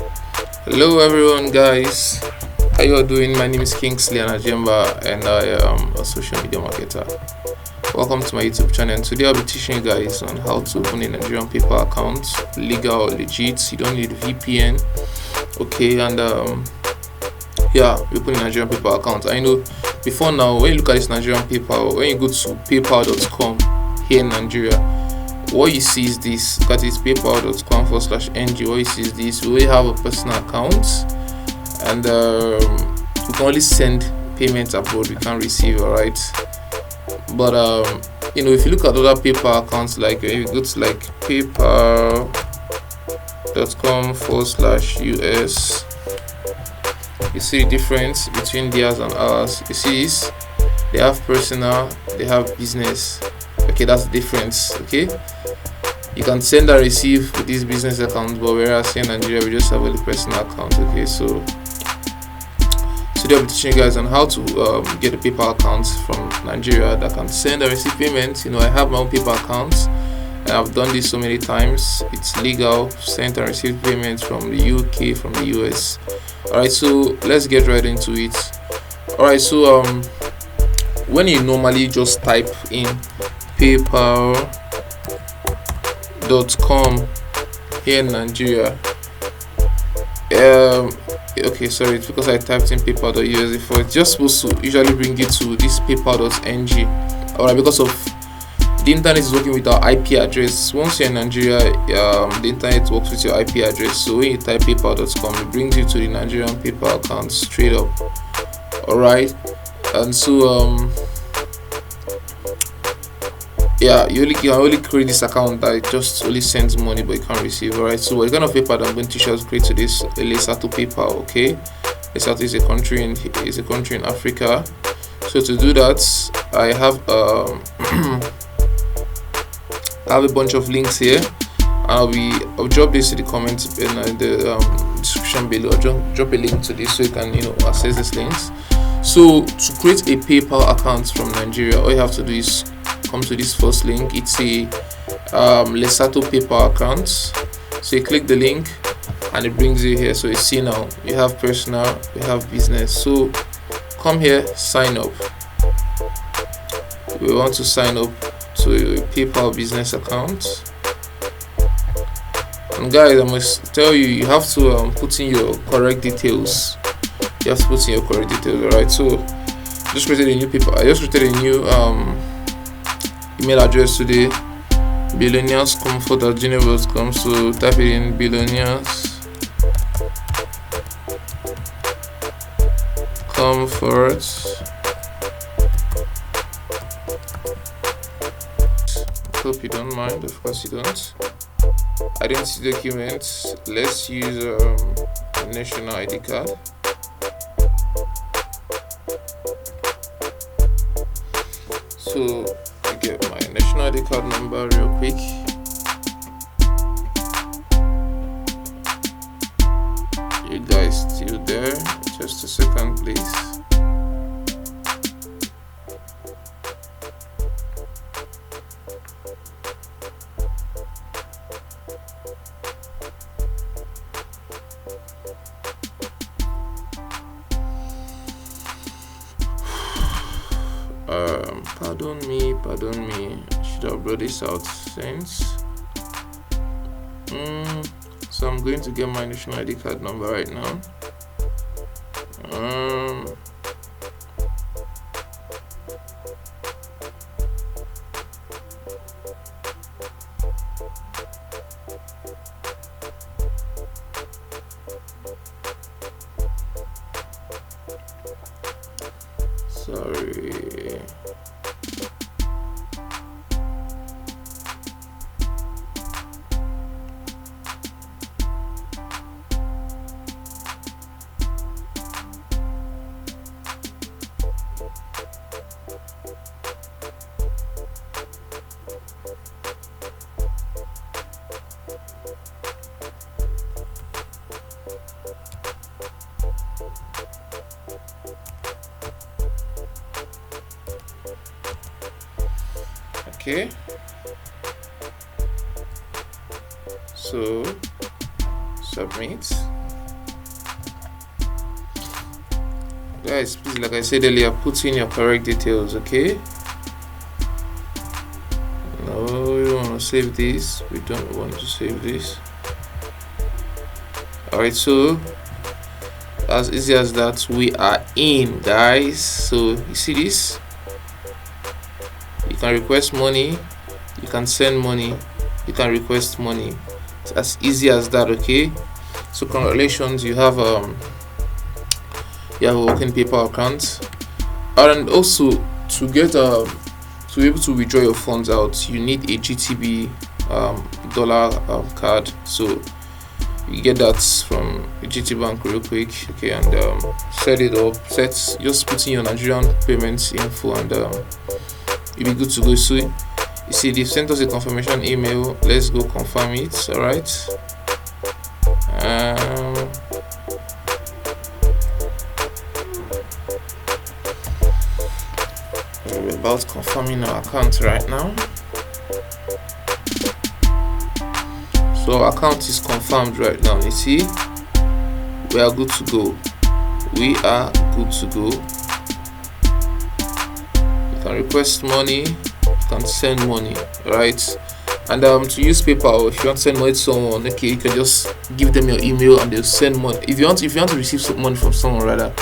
Hello everyone guys, how you all doing? My name is Kingsleyanajemba and I am a social media marketer. Welcome to my YouTube channel, and today I'll be teaching you guys on how to open a Nigerian PayPal account, legal, legit. You don't need a VPN, okay? And yeah, you open a Nigerian PayPal account. I know before now, when you look at this Nigerian PayPal, when you go to paypal.com here in Nigeria, what you see is this. That is paypal.com/ng. What you see is this. We only have a personal account, and we can only send payments abroad. We can't receive, all right? But if you look at other PayPal accounts, like if you go to like paypal.com/US, you see the difference between theirs and ours. You see this? They have personal, they have business. Okay, that's the difference. Okay, you can send and receive with this business account, but whereas here in Nigeria we just have a personal account. Okay, so today I'll be teaching you guys on how to get a PayPal account from Nigeria that can send and receive payments. I have my own PayPal account and I've done this so many times. It's legal, sent and received payments from the UK, from the US. Alright, so let's get right into it. Alright, so when you normally just type in paypal.com here in Nigeria, okay, sorry, it's because I typed in paypal.us before. It's just supposed to usually bring you to this paypal.ng. Alright, because of the internet is working with our IP address. Once you're in Nigeria, the internet works with your IP address. So when you type paypal.com, it brings you to the Nigerian PayPal account straight up. Alright, and so yeah, you can only create this account that just only sends money but you can't receive. Alright, so what kind of PayPal that I'm going to teach you how to create today is Lesotho PayPal. Okay, Lesotho is a country in Africa. So to do that, I have a bunch of links here. I'll drop this in the comments in the description below. I'll drop a link to this so you can access these links. So to create a PayPal account from Nigeria, all you have to do is come to this first link. It's a Lesotho PayPal account. So you click the link and it brings you here. So you see now you have personal, you have business. So come here, sign up. We want to sign up to a PayPal business account. And guys, I must tell you, you have to put in your correct details. You have to put in your correct details. Alright, so I just created a new email address today, billionairescomfort@gmail.com. So type it in, billionairescomfort. Hope you don't mind. Of course you don't. Identity documents. Let's use a national ID card. So I get my national ID card number real quick. You guys still there? Just a second, please. Pardon me, should have brought this out since. So I'm going to get my national ID card number right now. Sorry. Okay, so submit. Guys, please, like I said earlier, put in your correct details, okay? No, we don't want to save this. We don't want to save this. Alright, so as easy as that, we are in, guys. So you see this, you can request money, you can send money, you can request money. It's as easy as that, okay? So congratulations, you have a working PayPal account. And also, to get to be able to withdraw your funds out, you need a GTB dollar card. So you get that from GT Bank real quick, okay? And set it up, just put in your Nigerian payments info, and you'll be good to go. So you see, they've sent us a confirmation email. Let's go confirm it. All right. We're about confirming our account right now. So our account is confirmed right now. You see, we are good to go. We are good to go. You can request money, you can send money, right? And to use PayPal, if you want to send money to someone, okay, you can just give them your email and they'll send money. If you want to receive some money from someone, rather,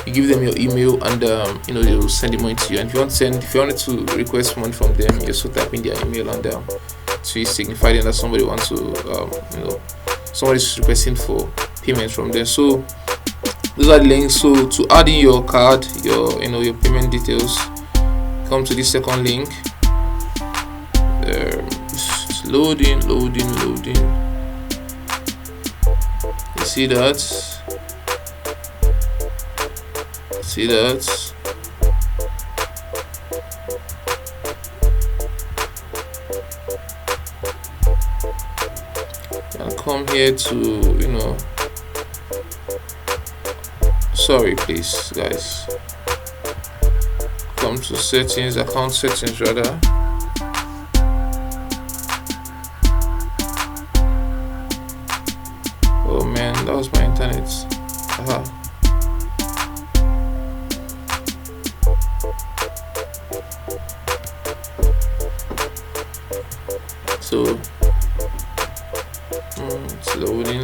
you give them your email and they'll send the money to you. And if you wanted to request money from them, you just type in their email, and to signify them that somebody wants to somebody's requesting for payment from them. So those are the links. So to add in your card, your payment details, come to this second link. It's loading. You see that? And come here to sorry, please, guys. Come to settings, account settings rather. Oh man, that was my internet. So it's loading.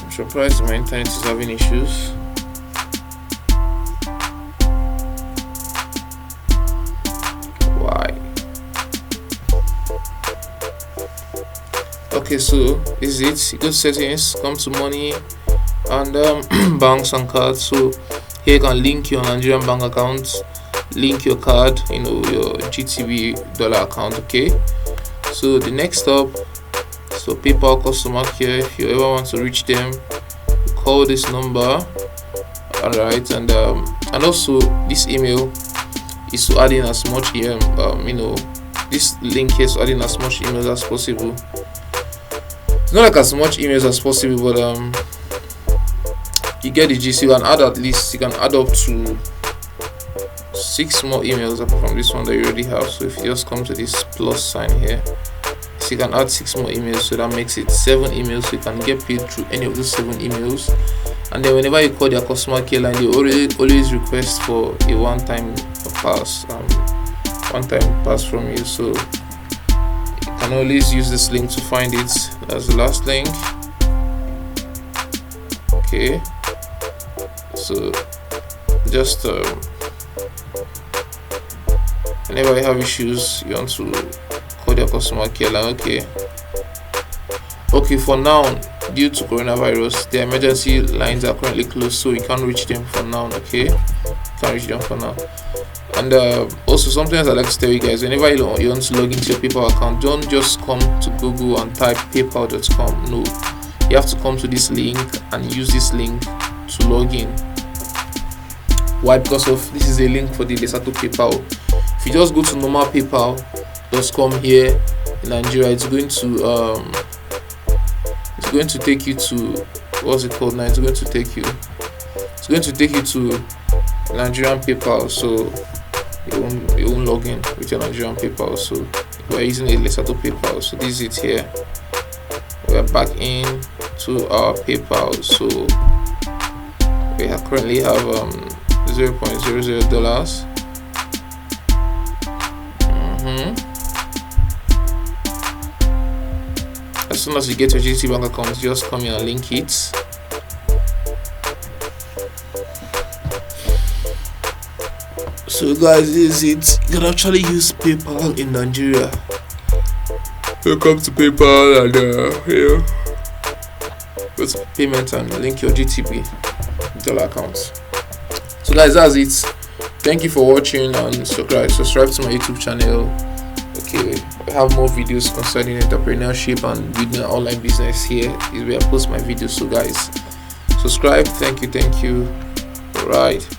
I'm surprised my internet is having issues. Okay, so this is it. You go to settings, come to money and banks and cards. So here you can link your Nigerian bank account, link your card, your GTB dollar account. Okay, so the next step, so PayPal customer care. If you ever want to reach them, call this number. All right, and also this email is to add in as much this link here is to add in as much emails as possible. It's not like as much emails as possible, but you get the gist. You can add up to 6 more emails apart from this one that you already have. So if you just come to this plus sign here, so you can add 6 more emails, so that makes it 7 emails. So you can get paid through any of those 7 emails. And then whenever you call their customer care line, they always request for a one-time pass from you. So you can always use this link to find it. That's the last link. Okay, so just whenever you have issues, you want to call their customer care line. Okay, for now, due to coronavirus, the emergency lines are currently closed, so you can't reach them for now. Okay, you can't reach them for now. And also, sometimes I like to tell you guys, whenever you want to log into your PayPal account, don't just come to Google and type paypal.com. No, you have to come to this link and use this link to log in. Why? Because this is a link for the Lesotho PayPal. If you just go to normal paypal.com here in Nigeria, it's going to take you to, what's it called now? It's going to take you It's going to take you to Nigerian PayPal, so you won't log in with your Nigerian PayPal. So we're using a Lesotho PayPal. So this is it here. We're back in to our PayPal. So we currently have $0.00. As soon as you get your GT bank account, just come here and link it. So guys, this is it. You can actually use PayPal in Nigeria. Welcome to PayPal, and go to payment and link your GTB dollar account. So guys, that's it. Thank you for watching, and subscribe to my YouTube channel. Okay, I have more videos concerning entrepreneurship and building an online business. Here is where I post my videos. So guys, subscribe. Thank you. All right.